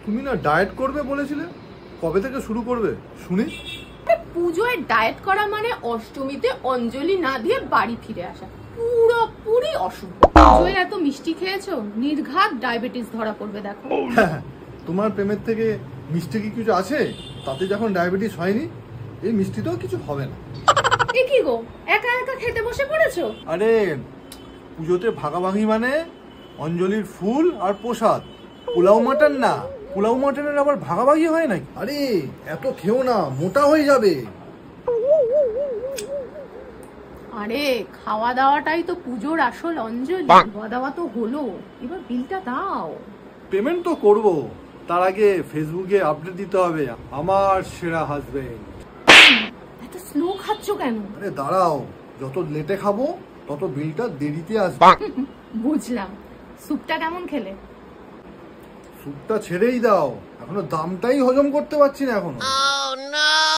তুমি না ডায়েট করবে বলেছিলে, কবে থেকে শুরু করবে শুনি? পুজোয় ডায়েট করা মানে অষ্টমীতে অঞ্জলি না দিয়ে বাড়ি ফিরে আসা, পুরোপুরি অশুভ। পুজোয় এত মিষ্টি খেয়েছো, নির্ঘাত ডায়াবেটিস ধরা পড়বে দেখো। তোমার প্রেমের থেকে মিষ্টি কি কিছু আছে? তাতে যখন ডায়াবেটিস হয়নি, এই মিষ্টিটাও কিছু হবে না। এ কি গো, একা একা খেতে বসে পড়েছো? আরে পুজোতে ভাগাভাগি মানে অঞ্জলির ফুল আর প্রসাদ, পোলাও মাটন না। পোলাও মাটনের আবার ভাগাভাগি হয় নাকি? আরে এত খেও না, মোটা হয়ে যাবে। আরে খাওয়া দাওয়াটাই তো পুজোর আসল অঞ্জলি। খাওয়া দাওয়া তো হলো, এবার বিলটা দাও। পেমেন্ট তো করবো, তার আগে ফেসবুকে আপডেট দিতে হবে আমার সেরা হাজবেন্ড। এত স্লো খাচ্ছ কেন? আরে দাঁড়াও, যত লেটে খাবো তত বিলটা দেরিতে আসবে। বুঝলাম। স্যুপটা কেমন খেলে? স্যুপটা ছেড়েই দাও, এখনো দামটাই হজম করতে পারছি না এখনো।